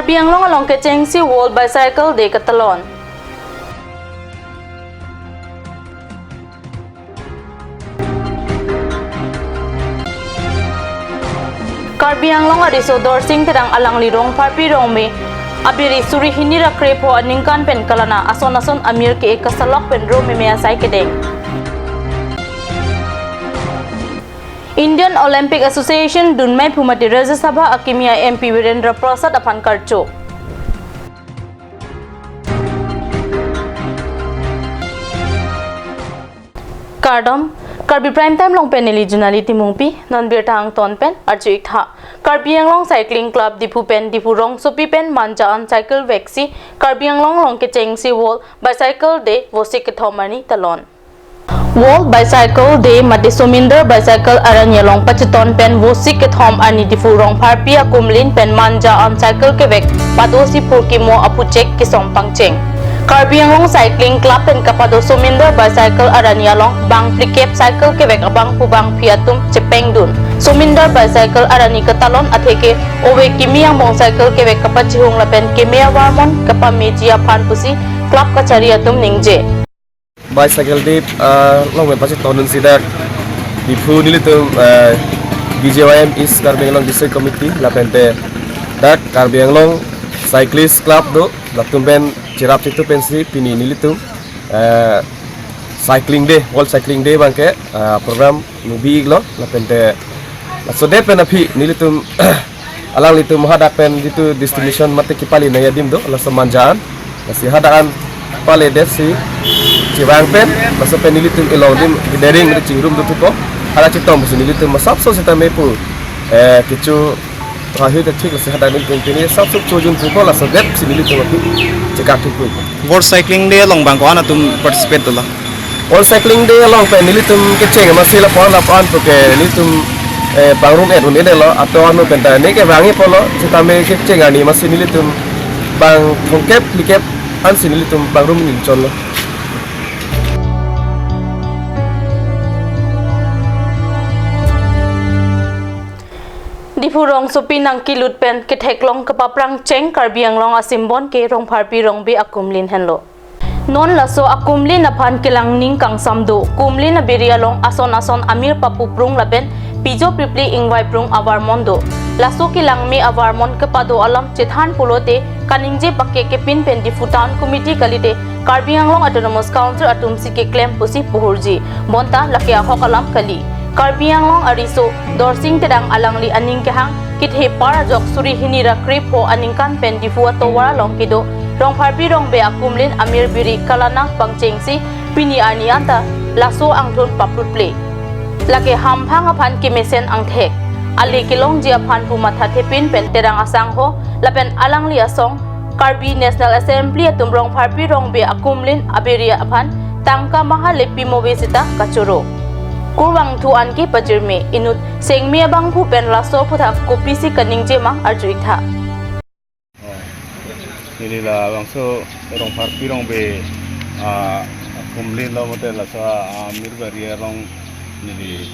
Karbi Anglong along ke Chengsi World Bicycle Day Katalon. Karbi Anglong adiso dorsing terang alang lirong parpi rongme abiri suri hinira krepo aningkan pen kalana ason amir ke ekasalok pen rome me asai kedeng. Indian Olympic Association Dunmai Phumati Rajya Sabha Akimia MP Virendra Prasad apan karcho. Kardom Karbi prime time long pen eli junali timungpi non bir tang ton pen archu ikha Karbi Anglong cycling club dipu pen dipu rong sopi pen manja on cycle vexi Karbi Anglong long ke Chengsi World Bicycle Day vosik thomani talon. World Bicycle Day mati sominder bicycle aranya long pachiton pen vosik thom ani dipu rong parpia kumlin pen manja on cycle kevek padosi purki mo apuchek ki sompang cheng. Karbi Anglong Cycling Club pen kapado sominder bicycle aranya long bang plikep cycle kevek abang pubang piatum cepeng dun. Sominder bicycle arani katalon atheke owe kimiang bong cycle kevek kapachihung lapen kimia warmon kapamejia phan pusi club kachari atum ningje. Bicycle day long pen pachi tonun sidak dipu nilitum BJYM is Karbi Anglong District Committee lapente dak Karbi Anglong Cyclist Club do latum pen cirap itu pensi pini nilitum cycling day World Cycling Day bangke program nubi iglo lapente so de pen api nilitum alang litum hadak pen itu destination mate kipali na yadim do la semanjaan masih hadaan pale desi cibang pen masa pen nilitum ilaudim gidering cingrum do tuko ala citom bus nilitum masap so seta mepu kicu terakhir detik masih hadaan ini sap sub cujun tuko la so det nilitum api cekak tuko. World Cycling Day long bang ko ana tum participate to la. World Cycling Day long pen nilitum keceng masih lapan porque nilitum bangrum edun ide lo atau anu penta ne ke bangi polo sitame keceng ani masih nilitum bang kongkep likep an sinilitum bangrum nincon lo. Dipurong sopi nang kilut pen ketheklong kepaprang cheng Karbi Anglong asimbon ke rong parpi rong bi akumlin henlo. Non laso akumlin aphan kilang ning kang samdo kumlin abirialong ason amir papuprung laben pijo pripli ingwai prung awarmondo laso kilang mi awarmon kepado alam chethan pulote kaningje bakke ke pin pen difutan committee kalite Karbi Anglong Autonomous Council atumsi ke claim pusi puhurji bonta lakia hokalam kali Karbi Anglong ariso dorsing tedang alangli aning kehang kithe parajok suri hinira kripo aningkan pen difuwa towara long kido rong parpi rong be akumlin amir biri kalana pangchengsi pini ani anta laso angthun paprut play lake hamphang aphan kimesen angthek ali kilong jia phan pu matha thepin pen terang asang ho lapen alangli asong Karbi National Assembly atum rong parpi rong be akumlin abiria aphan tangka maha lepi mobesita kachuro kurwang tuan ki pajirme inut sengmi abang pu pen laso putha kopisi kaningje mang arjuitha ini lah langsung rong parpi rong be kumlin lo motel lah so amir baria rong ini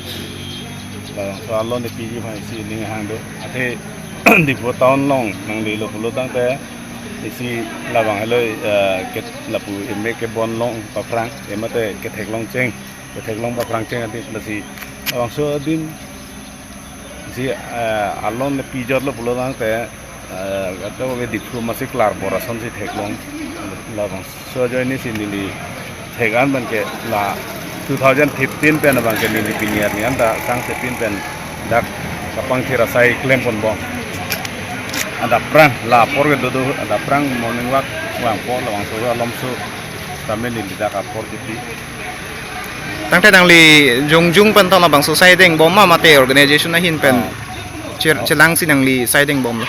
langsung alon di pigi masih ini hang do ate di tahun long nang di lo puluh tang te isi labang hello ket lapu emek ke bon long paprang emate ketek long ceng keteklong paprang ceng ati masih langsung din si alon le pijor lo puluh tang te atau we diplomasi kelar borasan si teklong labang so jo ini sini di tekan ban ke la 2015 pen bang ke ni pinier ni anda sang 15 pen dak kapang tira sai klem pon bo ada prang la por ke dodo ada prang morning walk wang po lawang so alom so kami ni dak apor kiti tang tedang li jongjung pen tong bang society bom ma mate organization na hin pen chelang sinang li siding bom la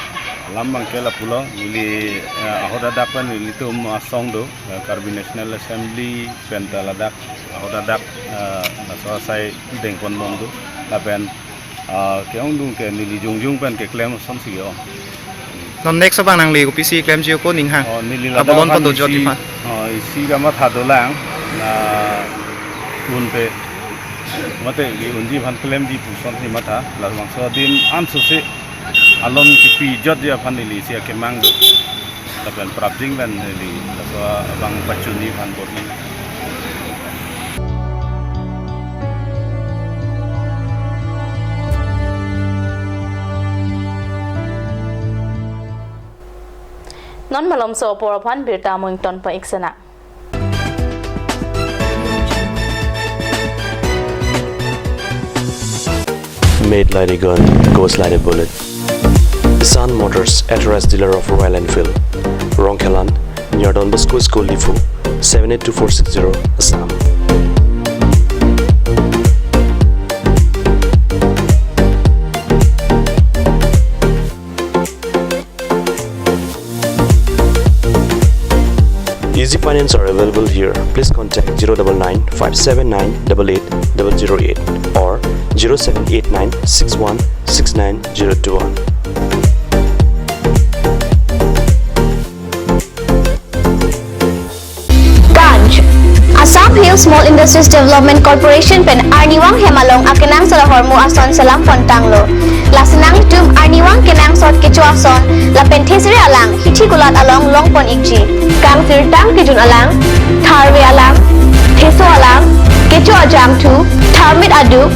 lambang ke la pulo ili ahoda dakpan ili tu masong do Karbi National Assembly pen taladak ahoda dak so sai deng pon mong do la pen ke ong dung ke nili jungjung pen ke claim som si yo non next bang nang li ko pc claim ji ko ning hang abolon pa do joti pa isi gama thado lang na un pe mate li unji bhan claim di puson si mata la bang so din an so se alon kipi jot ya pan li sia kemang do tapi prapjing ban li laso bang pacuni pan botni non malom so por phan birta mong ton pa iksana Made like a gun, goes like a bullet. Sun Motors, authorized dealer of Royal Enfield, Rongkelan, near Don Bosco School, Lifu, 782460, Assam. Easy finance are available here. Please contact 099 579 88008 or 0789 61 69021. Assam Hill Small Industries Development Corporation pen Arniwang Hemalong akenang sa hormu ason salam pontanglo. Lasenang tum Arniwang kenang sot kecu ason la penthesri alang hithi gulat along longpon ikji. Kang tirtang kijun alang, tharwe alang, theso alang, kecu ajam tu, tharmit adu,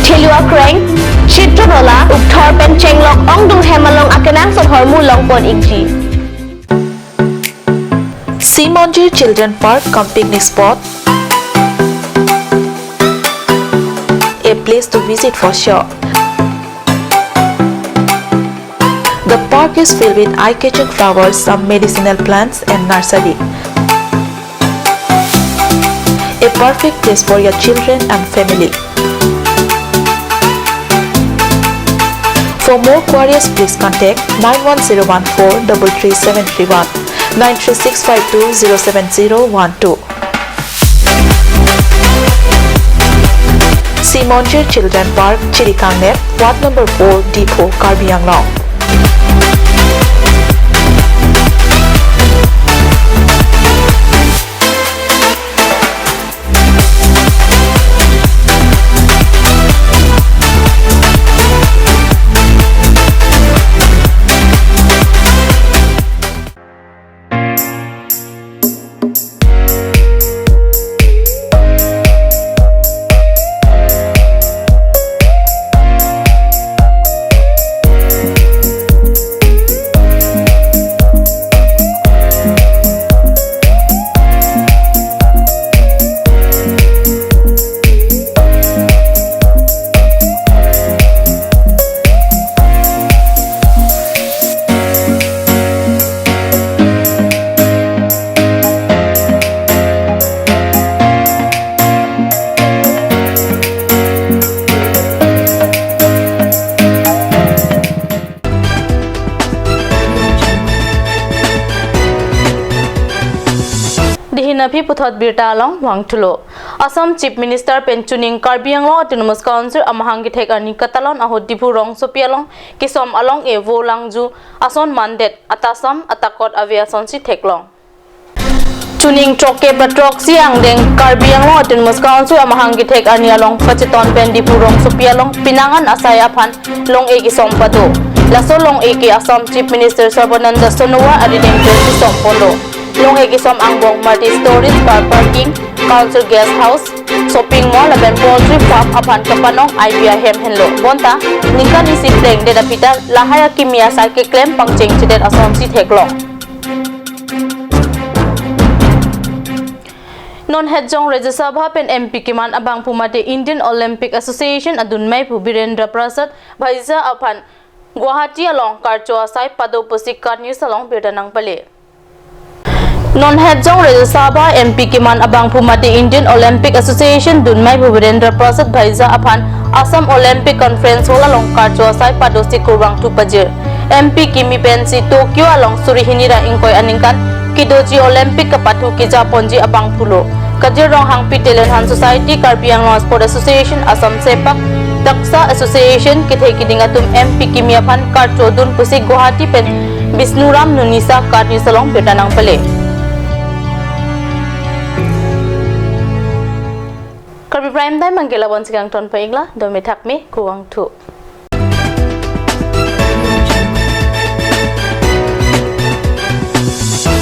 thelua kreng, chitrobola, ukthor pen chenglok ongdung Hemalong akenang sot hormu longpon ikji. Simonji Children Park cum picnic spot, a place to visit for sure. The park is filled with eye-catching flowers, some medicinal plants and nursery. A perfect place for your children and family. For more queries, please contact 91014 33731. 93652 Simonji Children Park, Chirikangnet, Ward number 4, Depot, Karbi Anglong. Napi puthot birta along wangtulo Assam Chief Minister penchuning Karbi Anglong Autonomous Council amahang githek ani katalon ahot dibu rong sopialong kisom along e volangju ason mandet atasam atakot aviation si theklong Tuning troke patrok siang deng Karbi Anglong Autonomous Council amahang githek ani along pacheton pen dibu rong sopialong pinangan asaya phan long e kisom pado laso long e ki Assam Chief Minister Sarbananda Sonowar adideng si sompondo Long Egisom Angbong multi-story car parking, council guest house, shopping mall, and poultry farm upon Kapanong IBI Henlo. Bonta, Nika Nisip Deng, Deda Pita, Lahaya Kimia Sake Claim Pangcheng Chidet Assam Si Theklong. Non Hedjong Rajya Sabha pen MP Kiman Abang Pumate Indian Olympic Association Adunmai Birendra Prasad Bhaisa Apan Guwahati along Karcho Asai Pado Pusik News along Birdanang Pale. Non Hedjong Rajya Sabha MP Kiman Abang Pumati Indian Olympic Association Dunmai Birendra Prasad Bhaisa Apan Assam Olympic Conference Hall along Karcho Asai Padosi Kurang Tupajir MP Kimi Pensi Tokyo along Surihinira Inkoy Aningkan Kidoji Olympic Kapatu Kija Ponji Abang Pulo Kajir Rong Hangpi Telenhan Society Karbi Anglong Sport Association Assam Sepak Daksa Association Kithe Kidingatum MP Kimi Apan Karcho Dun Pusik Guwahati Pen Bisnuram Nunisa Karni Salong Birdanang Pale Karbi Prime Time Manggila Bonsigang Ton Paigla Domi Takmi Kuwang Tu